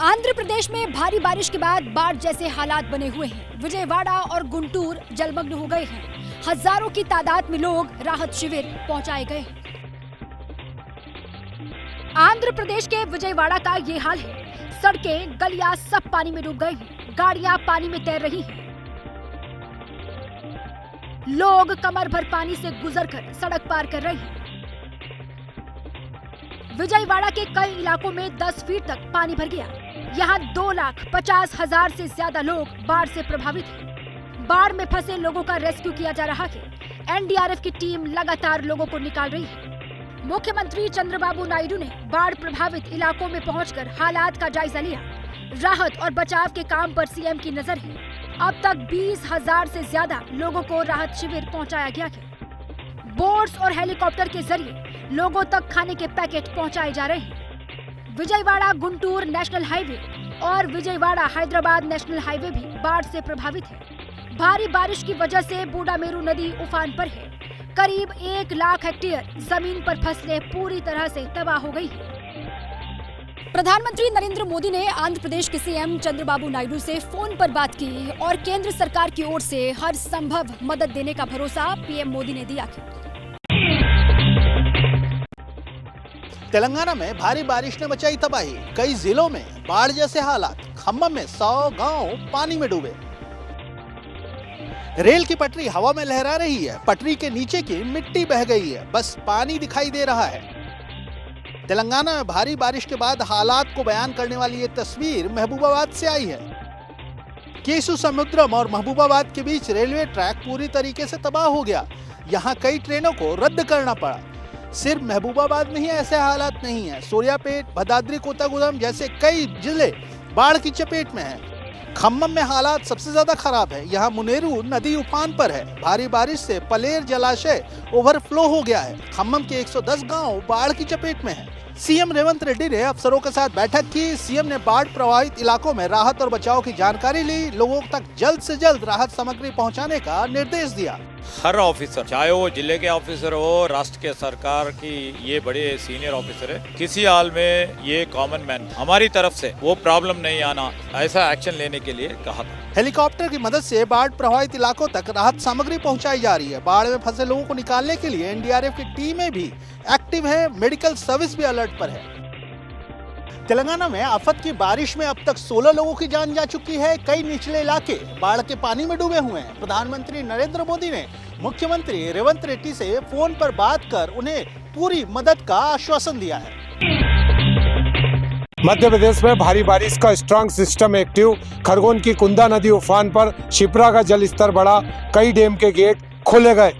आंध्र प्रदेश में भारी बारिश के बाद बाढ़ जैसे हालात बने हुए हैं। विजयवाड़ा और गुंटूर जलमग्न हो गए हैं। हजारों की तादाद में लोग राहत शिविर पहुंचाए गए हैं। आंध्र प्रदेश के विजयवाड़ा का ये हाल है। सड़कें, गलियां सब पानी में डूब गई हैं। गाड़ियां पानी में तैर रही हैं। लोग कमर भर पानी से गुजरकर सड़क पार कर रहे हैं। विजयवाड़ा के कई इलाकों में 10 फीट तक पानी भर गया। यहाँ 2,50,000 से ज्यादा लोग बाढ़ से प्रभावित हैं। बाढ़ में फंसे लोगों का रेस्क्यू किया जा रहा है। एनडीआरएफ की टीम लगातार लोगों को निकाल रही है। मुख्यमंत्री चंद्रबाबू नायडू ने बाढ़ प्रभावित इलाकों में पहुंचकर हालात का जायजा लिया। राहत और बचाव के काम पर सीएम की नजर है। अब तक 20,000 से ज्यादा लोगों को राहत शिविर पहुंचाया गया है। बोट्स और हेलीकॉप्टर के जरिए लोगों तक खाने के पैकेट पहुंचाए जा रहे हैं। विजयवाड़ा गुंटूर नेशनल हाईवे और विजयवाड़ा हैदराबाद नेशनल हाईवे भी बाढ़ से प्रभावित है। भारी बारिश की वजह से बूढ़ामेरू नदी उफान पर है। करीब 1 लाख हेक्टेयर जमीन पर फसलें पूरी तरह से तबाह हो गई है। प्रधानमंत्री नरेंद्र मोदी ने आंध्र प्रदेश के सीएम चंद्रबाबू नायडू से फोन पर बात की और केंद्र सरकार की ओर से हर संभव मदद देने का भरोसा पीएम मोदी ने दिया। तेलंगाना में भारी बारिश ने मचाई तबाही। कई जिलों में बाढ़ जैसे हालात। खम्मम में 100 गांव पानी में डूबे। रेल की पटरी हवा में लहरा रही है। पटरी के नीचे की मिट्टी बह गई है। बस पानी दिखाई दे रहा है। तेलंगाना में भारी बारिश के बाद हालात को बयान करने वाली ये तस्वीर महबूबाबाद से आई है। केसु समुद्रम और महबूबाबाद के बीच रेलवे ट्रैक पूरी तरीके से तबाह हो गया। यहाँ कई ट्रेनों को रद्द करना पड़ा। सिर्फ महबूबाबाद में ही ऐसे हालात नहीं है। सूर्यापेट, भदाद्री कोतागुडम जैसे कई जिले बाढ़ की चपेट में हैं। खम्मम में हालात सबसे ज्यादा खराब है। यहाँ मुनेरू नदी उफान पर है। भारी बारिश से पलेर जलाशय ओवरफ्लो हो गया है। खम्मम के 110 गांव बाढ़ की चपेट में है। सीएम रेवंत रेड्डी ने अफसरों के साथ बैठक की। सीएम ने बाढ़ प्रभावित इलाकों में राहत और बचाव की जानकारी ली। लोगों तक जल्द से जल्द राहत सामग्री पहुंचाने का निर्देश दिया। हर ऑफिसर, चाहे वो जिले के ऑफिसर हो, राष्ट्र के सरकार की ये बड़े सीनियर ऑफिसर है, किसी हाल में ये कॉमन मैन हमारी तरफ से वो प्रॉब्लम नहीं आना, ऐसा एक्शन लेने के लिए कहा था। हेलीकॉप्टर की मदद से बाढ़ प्रभावित इलाकों तक राहत सामग्री पहुंचाई जा रही है। बाढ़ में फंसे लोगों को निकालने के लिए एनडीआरएफ की टीमें भी एक्टिव है। मेडिकल सर्विस भी अलर्ट पर है। तेलंगाना में आफत की बारिश में अब तक 16 लोगों की जान जा चुकी है। कई निचले इलाके बाढ़ के पानी में डूबे हुए हैं। प्रधानमंत्री नरेंद्र मोदी ने मुख्यमंत्री रेवंत रेड्डी से फोन पर बात कर उन्हें पूरी मदद का आश्वासन दिया है। मध्य प्रदेश में भारी बारिश का स्ट्रांग सिस्टम एक्टिव। खरगोन की कुंदा नदी उफान पर। शिप्रा का जल स्तर बढ़ा। कई डैम के गेट खोले गए।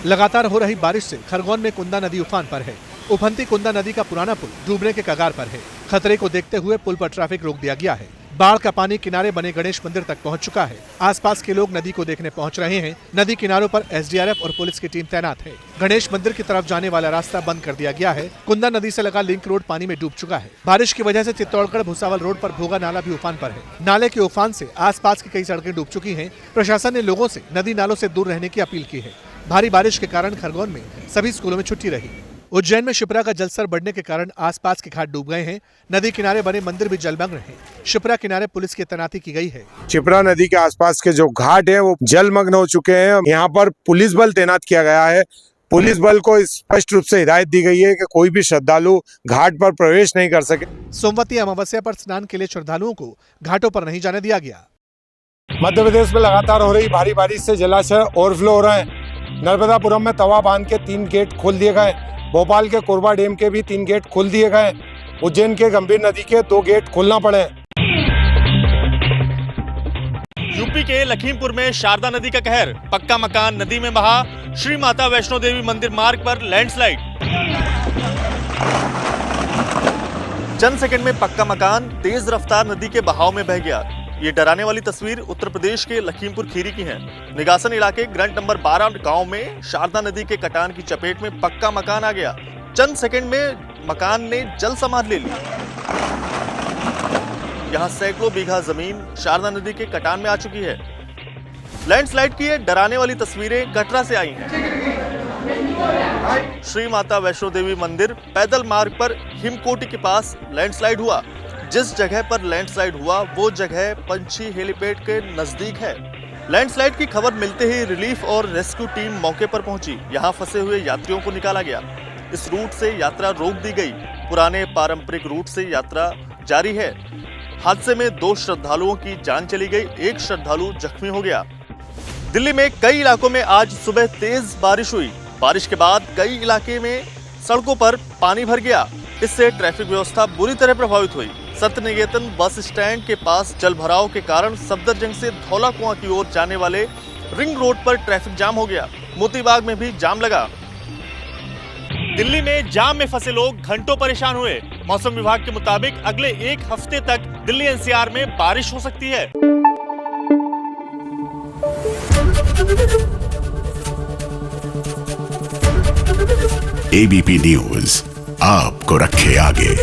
लगातार हो रही बारिश से खरगोन में कुंदा नदी उफान पर है। उफनती कुंदा नदी का पुराना पुल डूबने के कगार पर है। खतरे को देखते हुए पुल पर ट्रैफिक रोक दिया गया है। बाढ़ का पानी किनारे बने गणेश मंदिर तक पहुंच चुका है। आसपास के लोग नदी को देखने पहुंच रहे हैं। नदी किनारों पर एसडीआरएफ और पुलिस की टीम तैनात है। गणेश मंदिर की तरफ जाने वाला रास्ता बंद कर दिया गया है। कुंदा नदी से लगा लिंक रोड पानी में डूब चुका है। बारिश की वजह से चित्तौड़गढ़ भुसावल रोड पर भोगा नाला भी उफान पर है। नाले के उफान से आसपास की कई सड़कें डूब चुकी हैं। प्रशासन ने लोगों से नदी नालों से दूर रहने की अपील की है। भारी बारिश के कारण खरगोन में सभी स्कूलों में छुट्टी रही। उज्जैन में शिप्रा का जलस्तर बढ़ने के कारण आसपास के घाट डूब गए हैं। नदी किनारे बने मंदिर भी जलमग्न हैं। शिप्रा किनारे पुलिस की तैनाती की गई है। शिप्रा नदी के आसपास के जो घाट है वो जलमग्न हो चुके हैं। यहाँ पर पुलिस बल तैनात किया गया है। पुलिस बल को स्पष्ट रूप से हिदायत दी गई है कि कोई भी श्रद्धालु घाट पर प्रवेश नहीं कर सके। सोमवती अमावस्या पर स्नान के लिए श्रद्धालुओं को घाटों पर नहीं जाने दिया गया। मध्य प्रदेश में लगातार हो रही भारी बारिश से जलाशय ओवरफ्लो हो रहे हैं। नर्मदापुरम में तवा बांध के 3 गेट खोल दिए गए। भोपाल के कोरबा डैम के भी 3 गेट खोल दिए गए। उज्जैन के गंभीर नदी के 2 गेट खोलना पड़े। यूपी के लखीमपुर में शारदा नदी का कहर। पक्का मकान नदी में बहा। श्री माता वैष्णो देवी मंदिर मार्ग पर लैंडस्लाइड। चंद सेकंड में पक्का मकान तेज रफ्तार नदी के बहाव में बह गया। ये डराने वाली तस्वीर उत्तर प्रदेश के लखीमपुर खीरी की है। निगासन इलाके ग्रंट नंबर 12 गांव में शारदा नदी के कटान की चपेट में पक्का मकान आ गया। चंद सेकंड में मकान ने जल समाध ले ली। यहाँ सैकड़ों बीघा जमीन शारदा नदी के कटान में आ चुकी है। लैंडस्लाइड की ये डराने वाली तस्वीरें कटरा से आई हैं। श्री माता वैष्णो देवी मंदिर पैदल मार्ग पर हिमकोटी के पास लैंडस्लाइड हुआ। जिस जगह पर लैंडस्लाइड हुआ वो जगह पंछी हेलीपैड के नजदीक है। लैंडस्लाइड की खबर मिलते ही रिलीफ और रेस्क्यू टीम मौके पर पहुंची। यहां फंसे हुए यात्रियों को निकाला गया। इस रूट से यात्रा रोक दी गई। पुराने पारंपरिक रूट से यात्रा जारी है। हादसे में 2 श्रद्धालुओं की जान चली गई, 1 श्रद्धालु जख्मी हो गया। दिल्ली में कई इलाकों में आज सुबह तेज बारिश हुई। बारिश के बाद कई इलाके में सड़कों पर पानी भर गया। इससे ट्रैफिक व्यवस्था बुरी तरह प्रभावित हुई। सत्यनिकेतन बस स्टैंड के पास जलभराव के कारण सफदरजंग से धौला कुआं की ओर जाने वाले रिंग रोड पर ट्रैफिक जाम हो गया। मोतीबाग में भी जाम लगा। दिल्ली में जाम में फंसे लोग घंटों परेशान हुए। मौसम विभाग के मुताबिक अगले 1 हफ्ते तक दिल्ली एनसीआर में बारिश हो सकती है। एबीपी न्यूज आपको रखे आगे।